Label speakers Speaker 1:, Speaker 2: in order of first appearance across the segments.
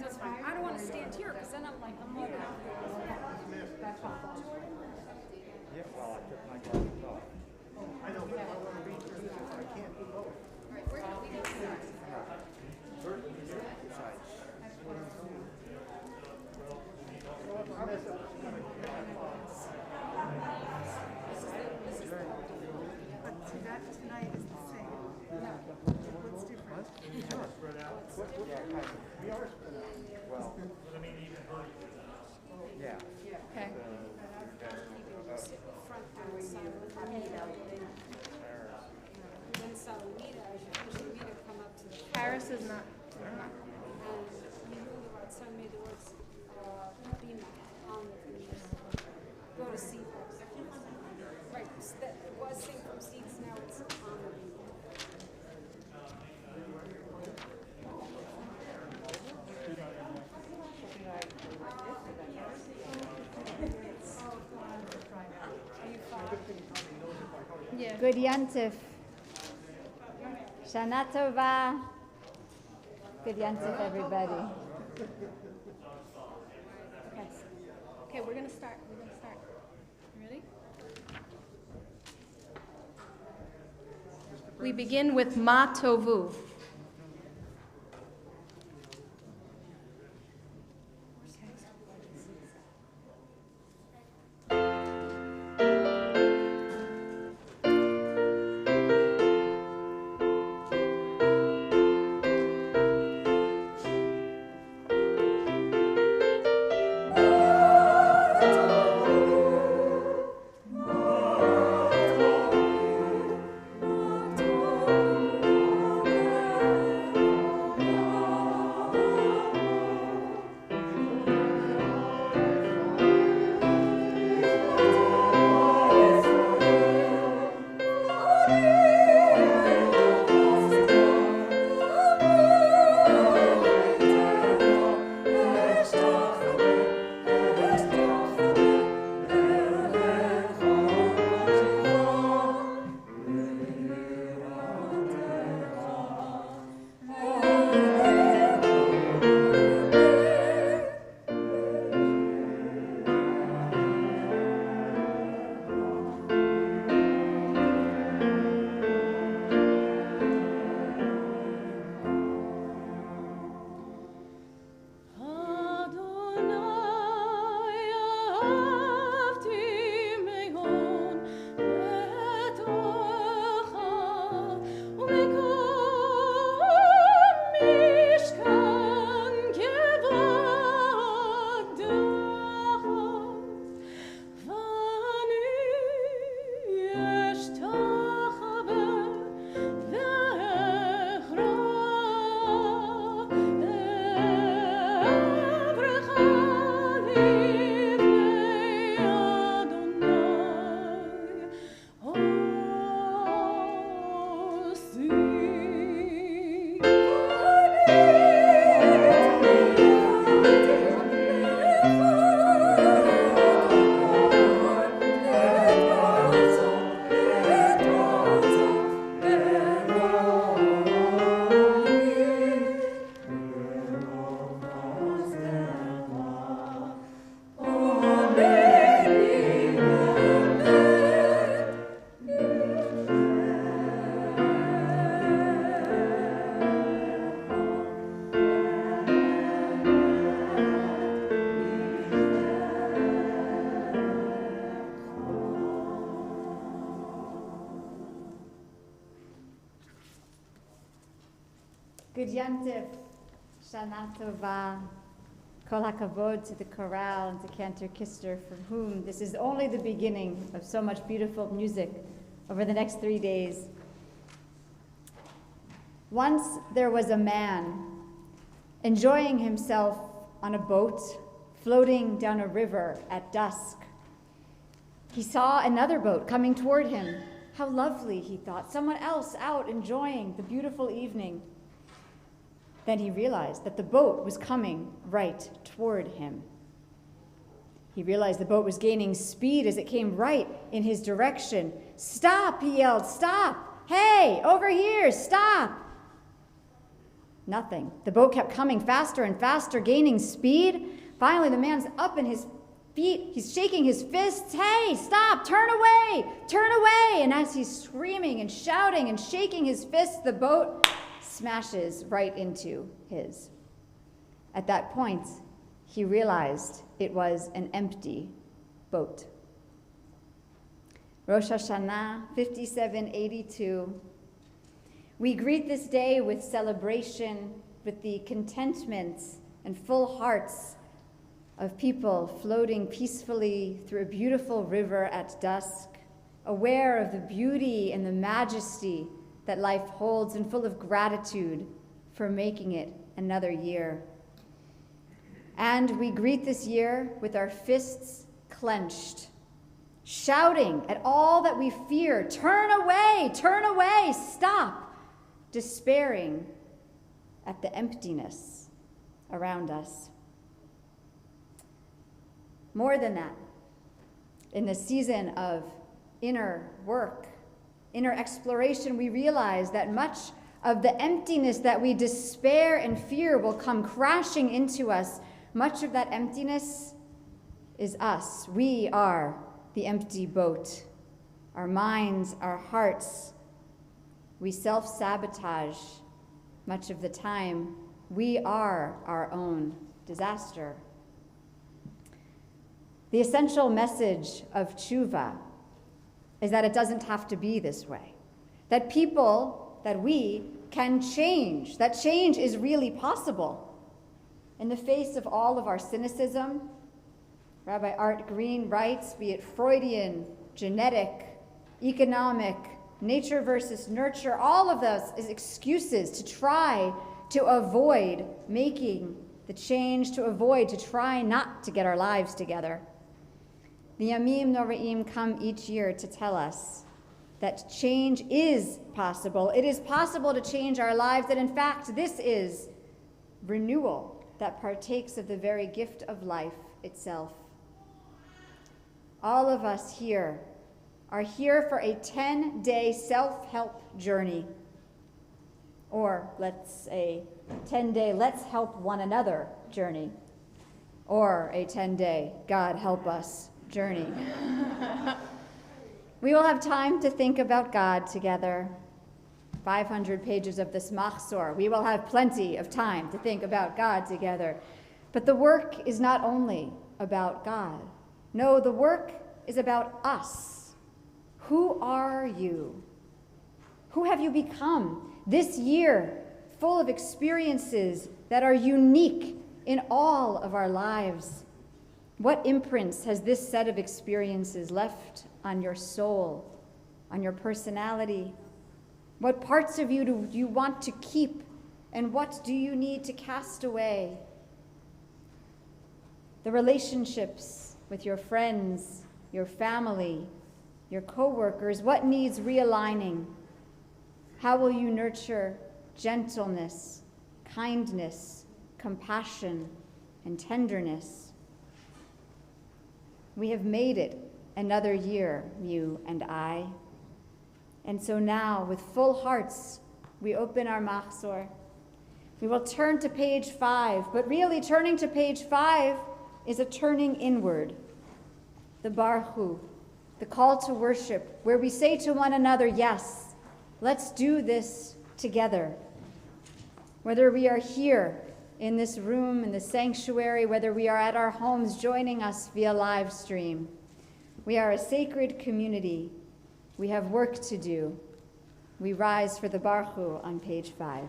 Speaker 1: That's fine. I don't want to stand here because then I'm muted.
Speaker 2: Yeah, well, I took my glasses off.
Speaker 3: I know, but I want to read through this. I can't do both.
Speaker 1: Right, we're going to leave it here.
Speaker 2: Besides,
Speaker 4: But see, that tonight is the same. What's different?
Speaker 3: Spread out.
Speaker 2: yeah, kind of.
Speaker 3: We are spread out.
Speaker 2: Well, yeah.
Speaker 1: Okay.
Speaker 2: So,
Speaker 1: Front outside of Amidah. Then so Amidah, as you push Amidah, come up to the front.
Speaker 5: Paris is not.
Speaker 1: And you move the right side, made the words Bima on the fingers. Go to seat. Right, that was sing from seats, now it's on the Bima.
Speaker 5: Yeah.
Speaker 6: Good Yantif. Shana Tova. Good Yantif, everybody.
Speaker 5: Okay, we're gonna start. You ready? We begin with Ma Tovu.
Speaker 6: Good Yantif. Shana Tova. Kol HaKavod to the chorale and to Cantor Kister, for whom this is only the beginning of so much beautiful music over the next 3 days. Once there was a man enjoying himself on a boat floating down a river at dusk. He saw another boat coming toward him. How lovely, he thought, someone else out enjoying the beautiful evening. Then he realized that the boat was coming right toward him. He realized the boat was gaining speed as it came right in his direction. "Stop," he yelled, "stop! Hey, over here, stop!" Nothing. The boat kept coming faster and faster, gaining speed. Finally, the man's up in his feet. He's shaking his fists. Hey, stop, turn away, turn away. And as he's screaming and shouting and shaking his fists, the boat smashes right into his. At that point, he realized it was an empty boat. Rosh Hashana 5782. We greet this day with celebration, with the contentment and full hearts of people floating peacefully through a beautiful river at dusk, aware of the beauty and the majesty that life holds and full of gratitude for making it another year. And we greet this year with our fists clenched, shouting at all that we fear, turn away, stop, despairing at the emptiness around us. More than that, in the season of inner work, inner exploration, we realize that much of the emptiness that we despair and fear will come crashing into us. Much of that emptiness is us. We are the empty boat. Our minds, our hearts, we self-sabotage much of the time. We are our own disaster. The essential message of tshuva is that it doesn't have to be this way. That people, that we can change. That change is really possible. In the face of all of our cynicism, Rabbi Art Green writes, be it Freudian, genetic, economic, nature versus nurture, all of those is excuses to try to avoid making the change, to try not to get our lives together. The Yamim Noraim come each year to tell us that change is possible. It is possible to change our lives, that in fact this is renewal that partakes of the very gift of life itself. All of us here are here for a 10-day self-help journey. Or let's say 10-day let's help one another journey. Or a 10-day God help us journey. We will have time to think about God together. 500 pages of this Machzor. We will have plenty of time to think about God together. But the work is not only about God. No, the work is about us. Who are you? Who have you become this year, full of experiences that are unique in all of our lives? What imprints has this set of experiences left on your soul, on your personality? What parts of you do you want to keep, and what do you need to cast away? The relationships with your friends, your family, your co-workers, what needs realigning? How will you nurture gentleness, kindness, compassion, and tenderness? We have made it another year, you and I. And so now, with full hearts, we open our Machzor. We will turn to page 5, but really turning to page 5 is a turning inward. The Baruch, the call to worship, where we say to one another, yes, let's do this together. Whether we are here in this room, in the sanctuary, whether we are at our homes joining us via live stream, we are a sacred community. We have work to do. We rise for the Baruch Hu on page 5.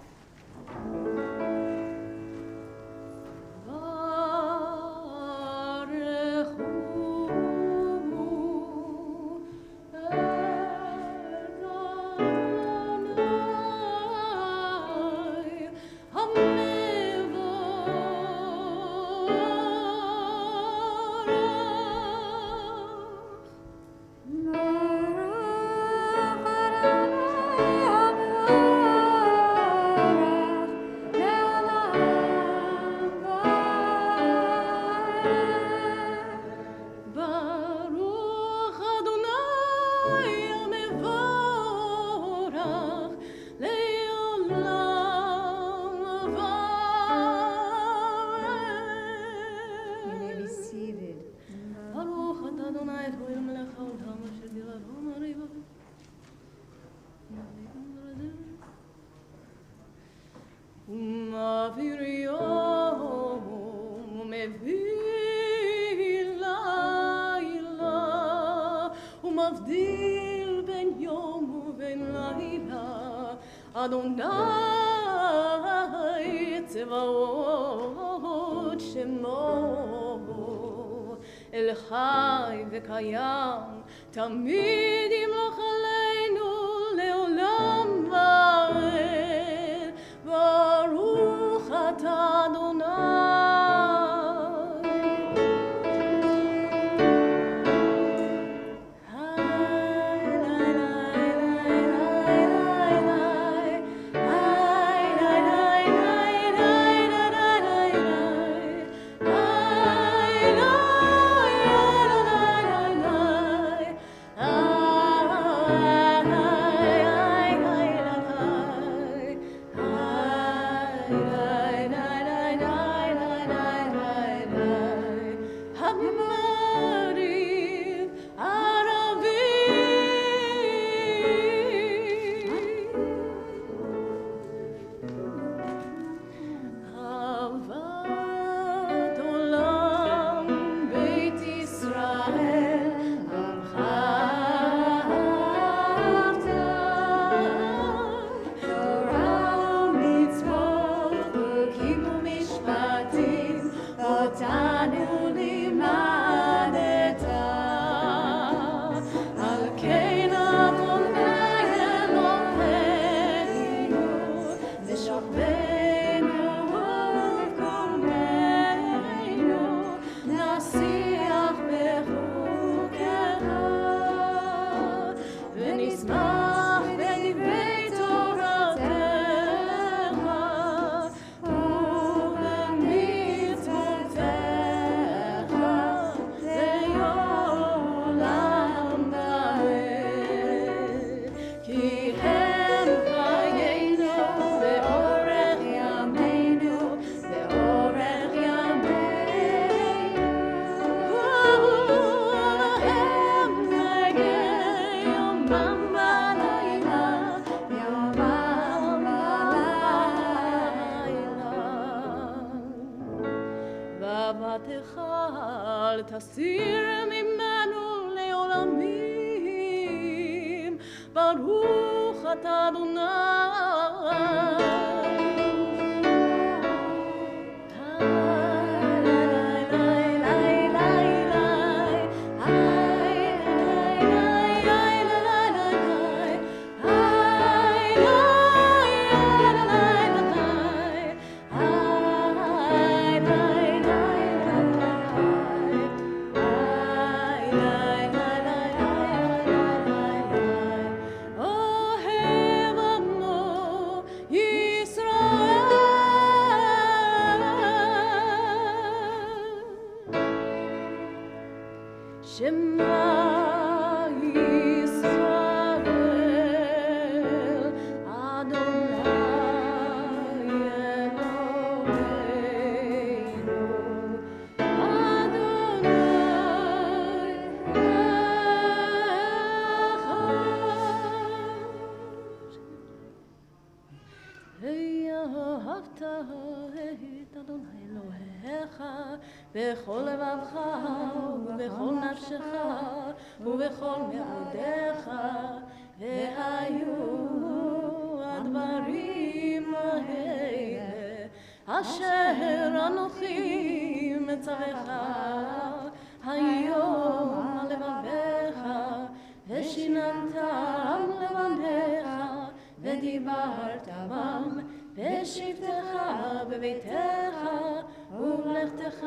Speaker 7: Now אדוני צבאות שמו, אל חי וקיים, תמיד ימלוך עלינו לעולם ועד. ברוך אתה אדוני. אל תסיר ממנו לעולמים, ברוך אתה אדוני. בכל לבבך ובכל נפשך ובכל מאודיך, והיו הדברים האלה אשר אנוכי מצווך היום על לבביך, ושיננתם לבניך ודיברת בם בשבתך בביתך ובלכתך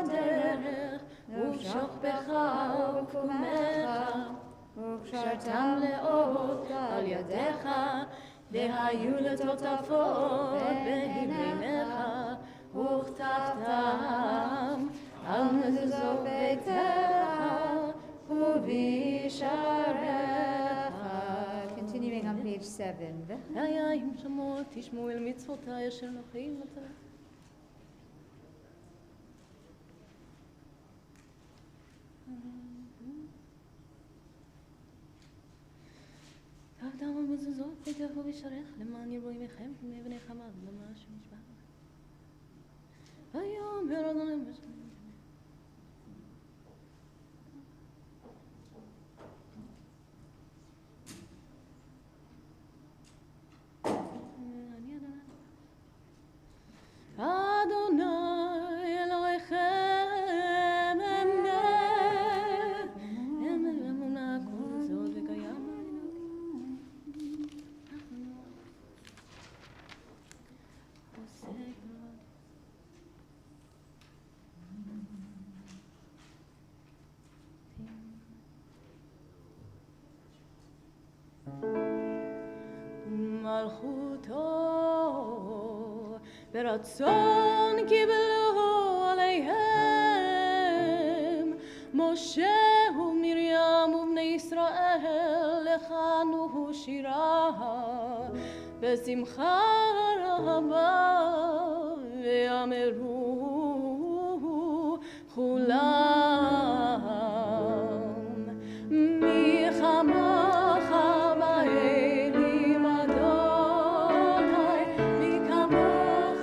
Speaker 7: בדרך ובשוכבך ובקומך, וקשרתם לאות על ידיך, והיו לטוטפות בעיניך, וכתבתם על מזוזות ביתך ובשעריך.
Speaker 6: Continuing on page 7.
Speaker 7: היה אם שמות תשמעו אל מצוותי אשר אנוכי מצווך. כתבתם על מזוזות ביתך ובשעריך, למען יראו עמכם מבני חמד למען השם ישבח. ויאמר אדוני משה. ברצון קיבלו עליהם משה ומרים ובני ישראל לחנו שירה בשמחה רבה ואמרו כולם מי כמוך באלים אדוני מי כמוך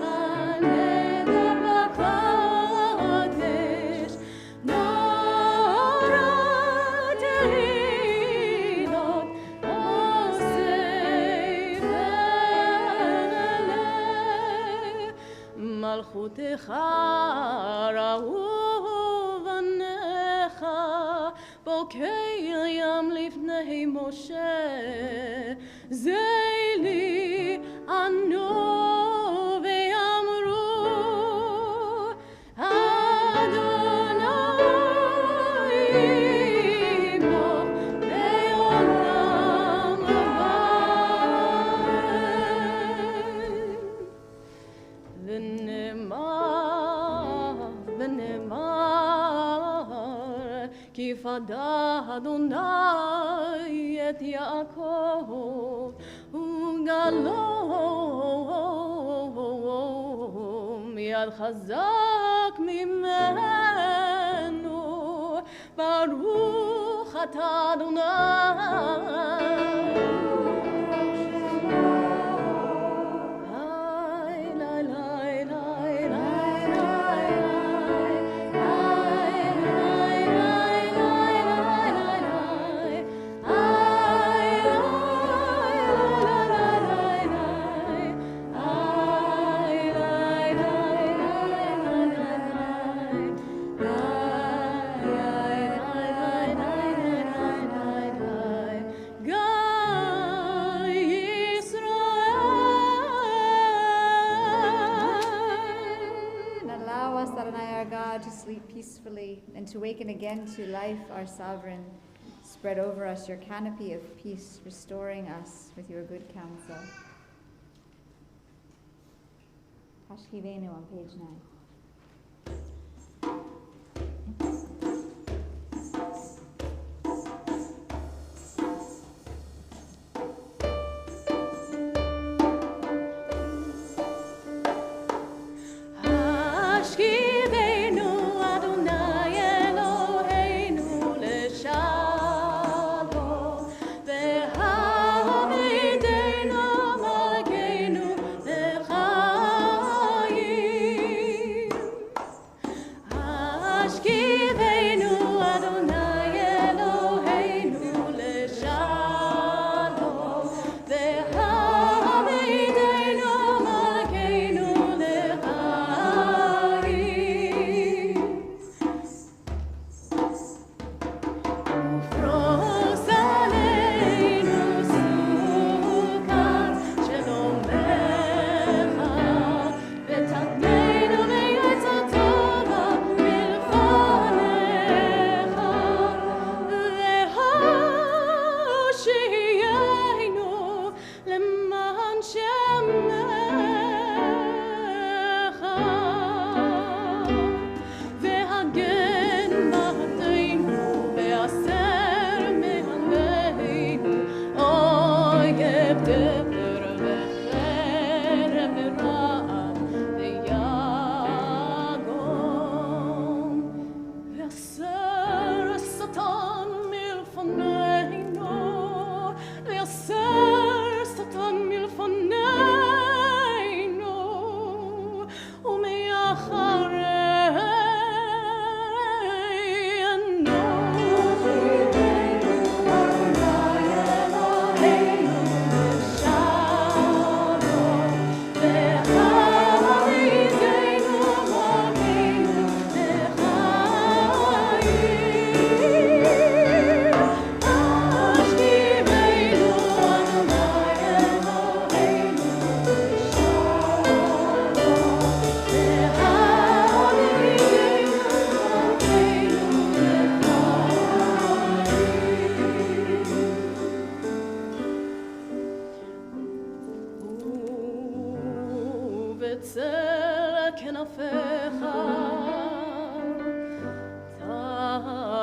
Speaker 7: נדר בקודש נורת תהילות עושה פלא מלכותך ראו בניך בוקר ים לפני משה זה לי ענו ואמרו אדוני ימלוך לעולם ועד ונאמר כי פדה אדוני את יעקב וגלו מיד חזק ממנו ברוך אתה אדוני
Speaker 6: To sleep peacefully and to waken again to life, our sovereign. Spread over us your canopy of peace, restoring us with your good counsel. Hashkivenu on page 9.
Speaker 7: Hashkivenu כנפיך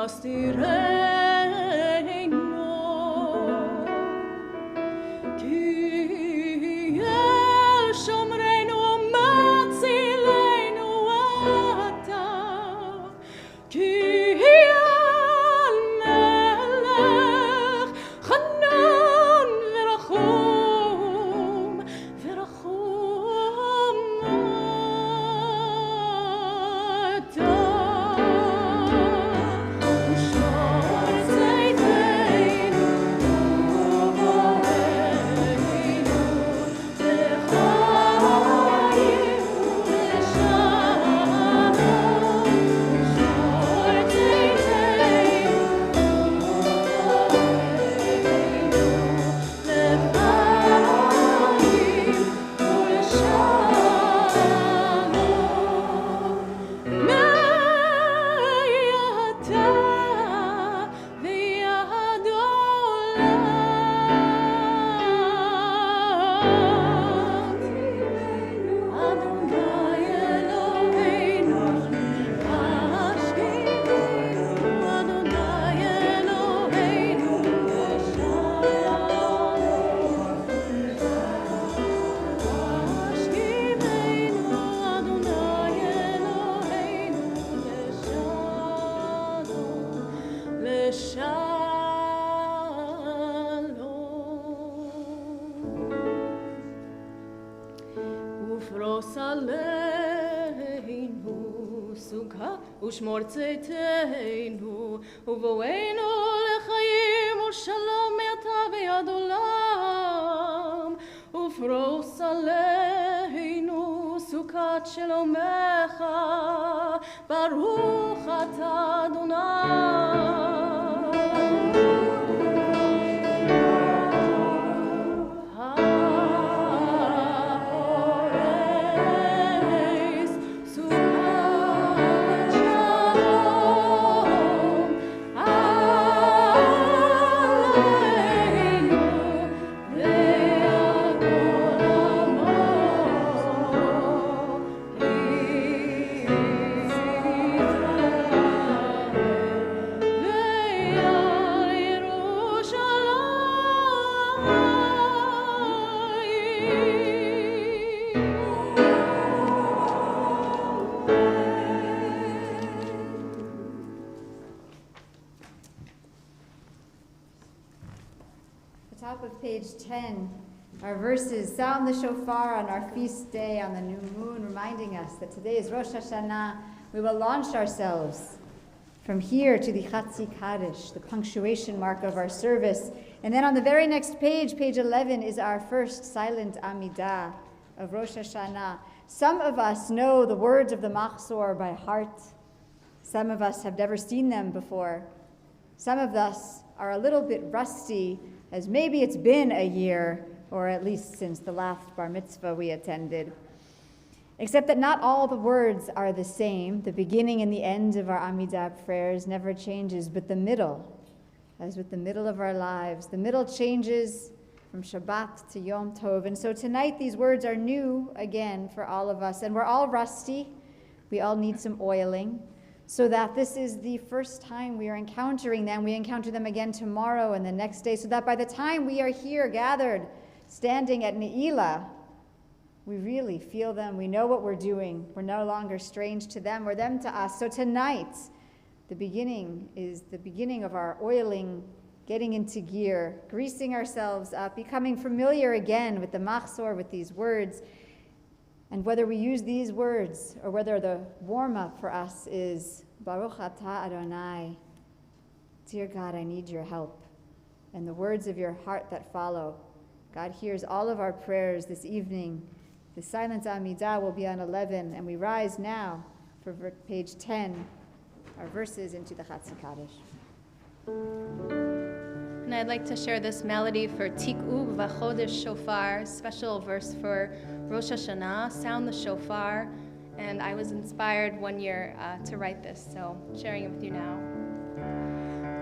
Speaker 7: תסתירנו כי אל שומרנו מצילנו אתה כי אל מלך חנון ורחום ורחום אתה ושמור צאתנו ובואנו לחיים ולשלום ושמור צאתנו ופרוס עלינו סוכה ושמור צאתנו ובואנו לחיים ושלום מעתה ועד עולם ופרוס עלינו סוכת שלומך ברוך אתה הפורס סוכת שלום עלינו ועד עולמו
Speaker 6: Top of page 10, our verses sound the shofar on our feast day on the new moon, reminding us that today is Rosh Hashana. We will launch ourselves from here to the Chatzi Kaddish, the punctuation mark of our service. And then on the very next page, page 11, is our first silent Amidah of Rosh Hashana. Some of us know the words of the Machzor by heart. Some of us have never seen them before. Some of us are a little bit rusty, as maybe it's been a year, or at least since the last bar mitzvah we attended. Except that not all the words are the same. The beginning and the end of our Amidah prayers never changes, but the middle, as with the middle of our lives, the middle changes from Shabbat to Yom Tov. And so tonight these words are new again for all of us, and we're all rusty. We all need some oiling, so that this is the first time we are encountering them. We encounter them again tomorrow and the next day, so that by the time we are here gathered, standing at Ne'ilah, we really feel them. We know what we're doing. We're no longer strange to them or them to us. So tonight, the beginning is the beginning of our oiling, getting into gear, greasing ourselves up, becoming familiar again with the Machzor, with these words. And whether we use these words or whether the warm-up for us is Baruch Atah Adonai, dear God, I need your help, and the words of your heart that follow. God hears all of our prayers this evening. The silent Amidah will be on 11, and we rise now for page 10, our verses into the Chatzi Kaddish.
Speaker 5: And I'd like to share this melody for Tik'u V'Chodesh Shofar, special verse for Rosh Hashanah, sound the shofar. And I was inspired one year to write this, so sharing it with you now.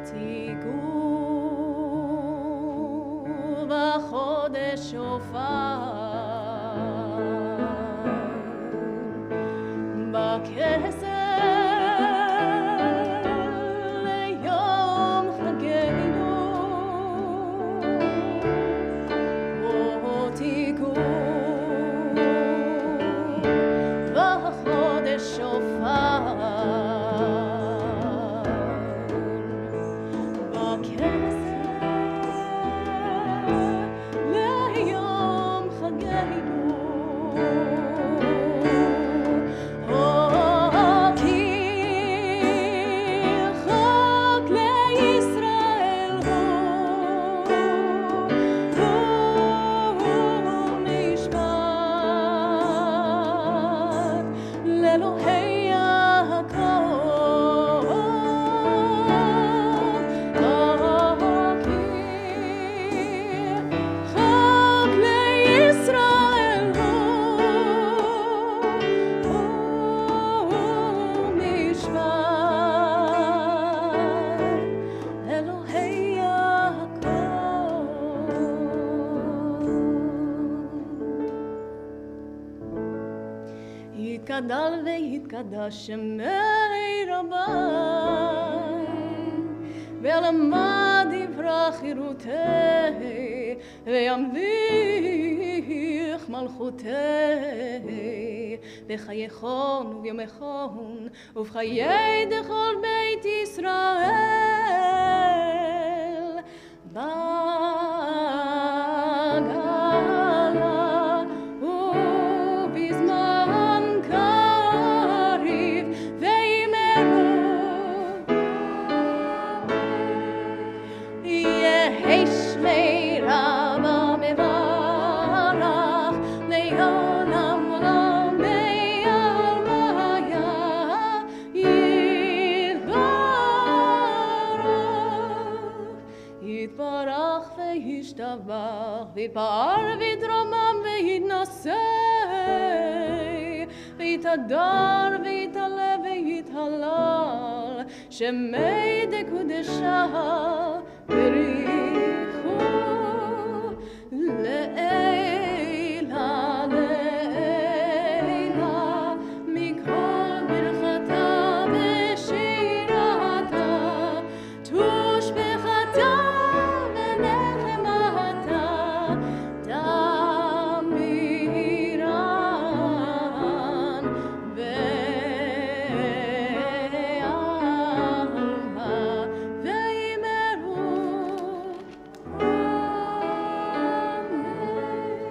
Speaker 7: Tik'u V'Chodesh Shofar ליום חגנו תיקון בחודש שופר ליום חגנו יתגדל ויתקדש שמי רבי ולמד יברח חירותי וימליך מלכותי בחייכון וביומכון ובחיי דכל בית ישראל בגלה ובזמן קריב וימרו יהי שמי רבה מברך לעולם עולם בעלמיה יתברך וישתבח ויפאר ויתרומם ויתנשא ויתהדר ויתעלה ויתהלל שמי דקודשה בריחו לעילה לעילה מכל ברכתה ושירתה תושבחתה ונחמתה תמירן בעלמה וימרו אמן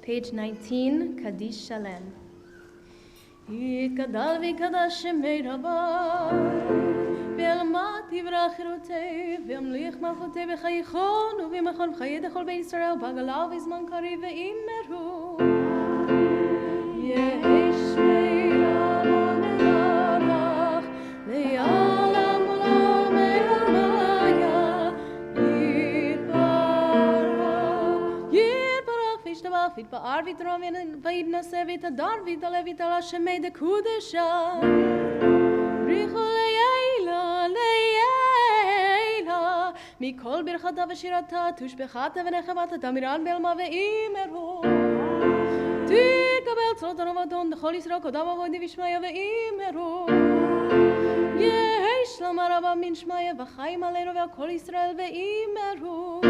Speaker 5: Page 19, Kaddish Shalem. יתגדל ויקדש שמי רבי, ואלמת יברח חירותי, וימליך מלכותי בחייכון, ובמכון חיי דכל בית ישראל, בגלה ובזמן קריב ואימרו. יהי שמי רבי מלך, ליעלם ולעולמי עלמיה, יתברך וישתבח ויתפאר ויתרום ויתנשא ויתהדר ויתעלה ויתעלה שמי דקודשה. בריחו לילה לילה מכל ברכתה ושירתה תושבחתה ונחמתה תמירן בעלמה ואימרו. תקבל צלות הרובדון לכל ישראל קודם עבודי ושמיה ואימרו. יהי שלום הרבה מן שמיה וחיים עלינו ועל כל ישראל ואימרו.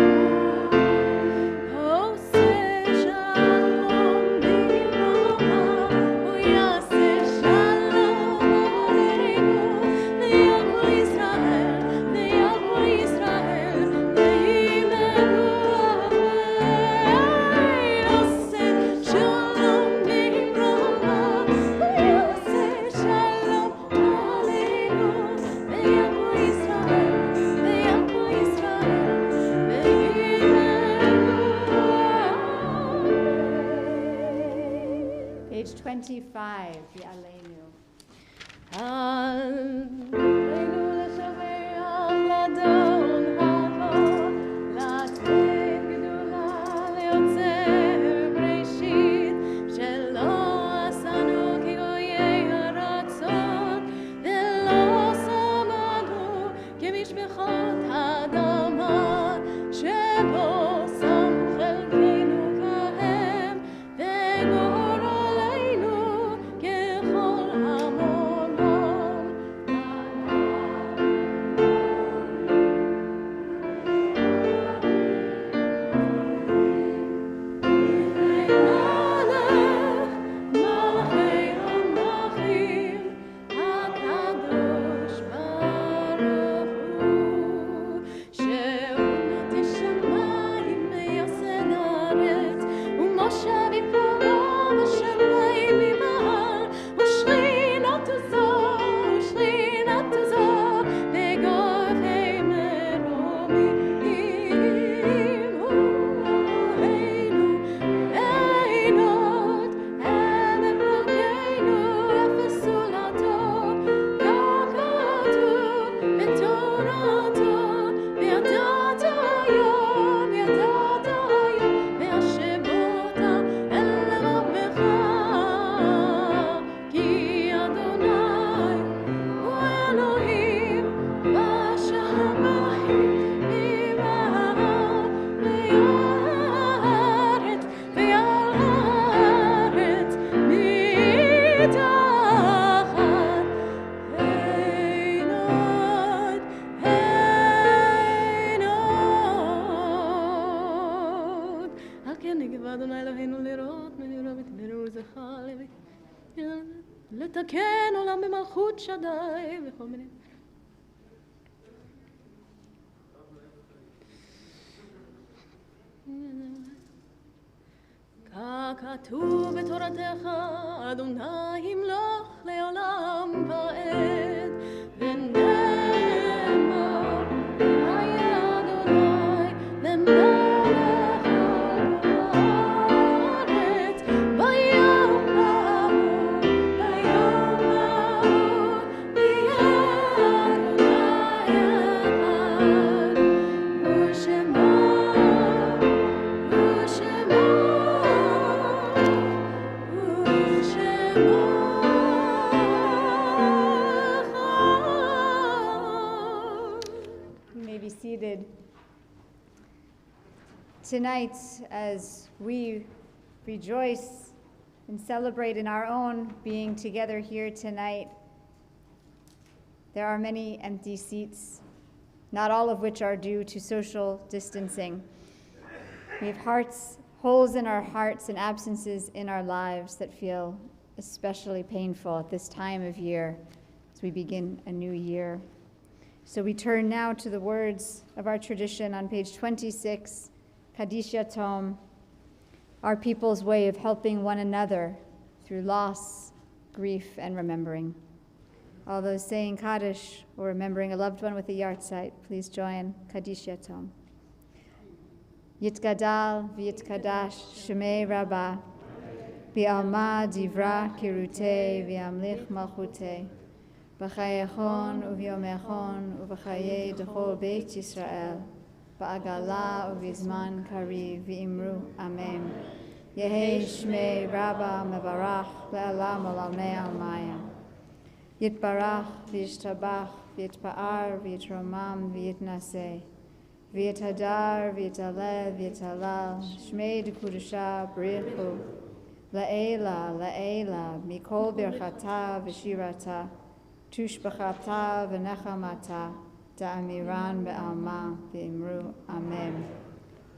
Speaker 6: Page 25, Ya'aleinu.
Speaker 5: Alleinu לשבח לדון הבא, לתת גדולה ליוצר בראשית, שלא עשנו כגויי הרצון, ולא שמנו כמשפחות האדמה, שבו שם חלקנו כהם, וגורלנו ככל המון. מלכי המלכים, הקדוש ברוך הוא, שהוא נוטה שמיים מייסד הארץ, ומושב יפלו ושמיים ממעל, ושכינתו זו בגובה מרומים. הוא אלוהינו עינות, עמק מלכנו אפס זולתו, כך כתוב בתורתו, וידעת היום והשבות אל לבבך, כי אדוני הוא אלוהים בשמיים ממעל, ועל הארץ מתחת. עינות על כן נגבה אדוני אלוהינו לראות מנהירה ותמרו זכה לתקן עולם במלכות שדי וכל מיני. ככתוב בתורתך, אדוני ימלוך לעולם ועד, ונאמר היה אדוני למלך על הארץ. ביום ההוא יהיה אדוני אחד, ושמו
Speaker 6: You may be seated. Tonight, as we rejoice and celebrate in our own being together here tonight, there are many empty seats, not all of which are due to social distancing. We have holes in our hearts and absences in our lives that feel especially painful at this time of year as we begin a new year. So we turn now to the words of our tradition on page 26, Kaddish Yatom, our people's way of helping one another through loss, grief, and remembering. All those saying Kaddish or remembering a loved one with a yahrzeit, please join Kaddish Yatom. Yitgadal v'yitkadash Shemei Rabbah Bi'alma divra kirutei v'yamlich malchutei b'chayechon u'v'yomechon u'v'chayei d'chol Beit Yisrael ba'agala u'v'zman kariv v'imru Amen. Yehei Shmei Rabbah mevarach le'alam olamei almaya Yitbarach v'yishtabach v'yitpa'ar v'yitromam v'yitnaseh v'yithadar v'yitalev v'yitalal Shmei d'kudusha b'richu La'ela, la'ela, mikol birchata v'shirata, tushbachata v'nechamata, da'amiran be'alma v'imru Amen.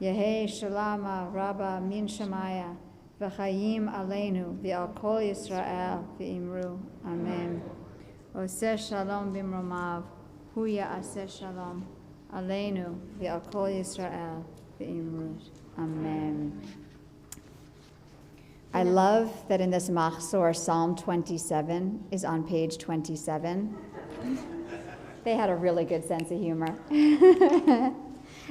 Speaker 6: Yehei shalama rabba min shamaya, v'chayim aleinu v'al kol Yisrael v'imru Amen. Oseh shalom b'mromav, hu ya'aseh shalom, aleinu v'al kol Yisrael v'imru Amen. I love that in this Machzor, Psalm 27 is on page 27. They had a really good sense of humor.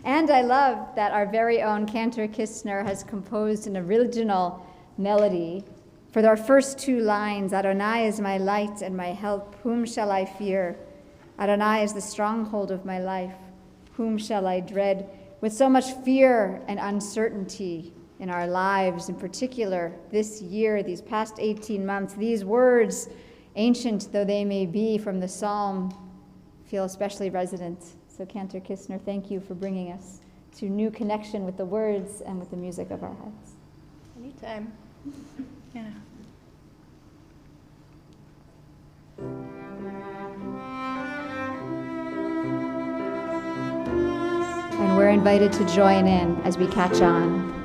Speaker 6: And I love that our very own Cantor Kistner has composed an original melody for our first two lines. Adonai is my light and my help, whom shall I fear? Adonai is the stronghold of my life, whom shall I dread? With so much fear and uncertainty in our lives, in particular this year, these past 18 months, these words, ancient though they may be from the psalm, feel especially resonant. So Cantor Kistner, thank you for bringing us to new connection with the words and with the music of our hearts.
Speaker 5: Anytime. Yeah.
Speaker 6: And we're invited to join in as we catch on.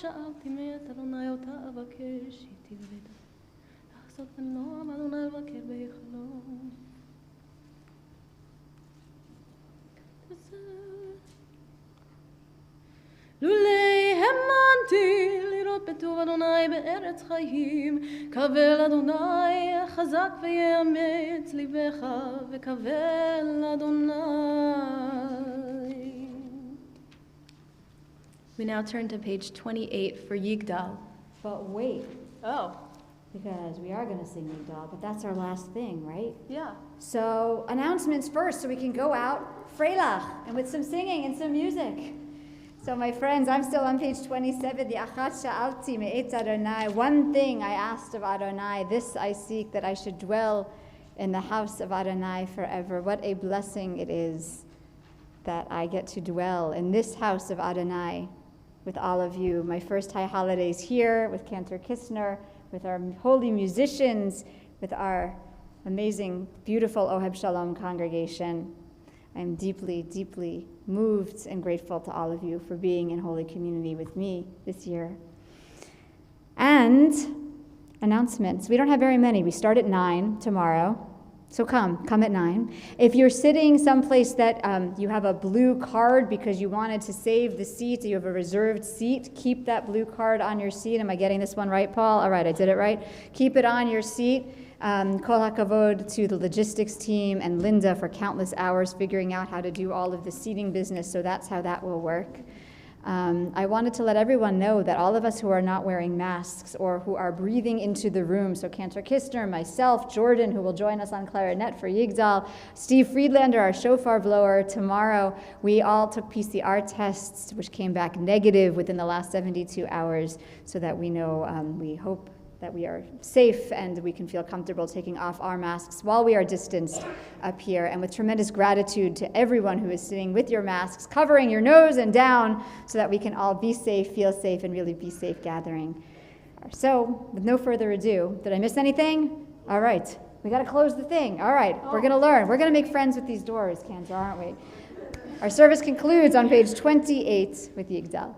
Speaker 7: שאלתי מאת אדוני אותה אבקש איתי בביתה לעשות בנועם אדוני לבקר בחלום לולי האמנתי לראות בטוב אדוני בארץ חיים קבל אדוני חזק ויאמץ ליבך וקבל אדוני.
Speaker 5: We now turn to page 28 for Yigdal.
Speaker 6: But wait,
Speaker 5: Oh,
Speaker 6: because we are going to sing Yigdal, but that's our last thing, right?
Speaker 5: yeah.
Speaker 6: So announcements first, so we can go out, Freilach, and with some singing and some music. So my friends, I'm still on page 27, the Achat Sha'alti Me'etz Adonai. One thing I asked of Adonai, this I seek, that I should dwell in the house of Adonai forever. What a blessing it is that I get to dwell in this house of Adonai with all of you. My first high holidays here with Cantor Kistner, with our holy musicians, with our amazing, beautiful Oheb Shalom congregation. I'm deeply, deeply moved and grateful to all of you for being in Holy Community with me this year. And announcements. We don't have very many. We start at 9 tomorrow. So come at 9. If you're sitting someplace that you have a blue card because you wanted to save the seat, you have a reserved seat, keep that blue card on your seat. Am I getting this one right, Paul? All right, I did it right. Keep it on your seat. Kol hakavod to the logistics team and Linda for countless hours figuring out how to do all of the seating business, so that's how that will work. I wanted to let everyone know that all of us who are not wearing masks or who are breathing into the room, so Cantor Kistner, myself, Jordan, who will join us on clarinet for Yigdal, Steve Friedlander, our shofar blower, tomorrow, we all took PCR tests, which came back negative within the last 72 hours, so that we know, we hope that we are safe and we can feel comfortable taking off our masks while we are distanced up here. And with tremendous gratitude to everyone who is sitting with your masks, covering your nose and down so that we can all be safe, feel safe, and really be safe gathering. So, with no further ado, did I miss anything? All right, we got to close the thing. All right, we're going to learn. We're going to make friends with these doors, Cantor, aren't we? Our service concludes on page 28 with Yigdal.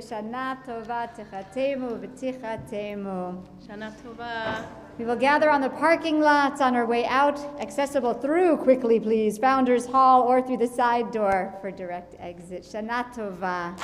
Speaker 6: Shana Tova Techatemu V'Tichatemu.
Speaker 5: Shana Tova.
Speaker 6: We will gather on the parking lots on our way out, accessible through, quickly please, Founders Hall or through the side door for direct exit. Shana Tova.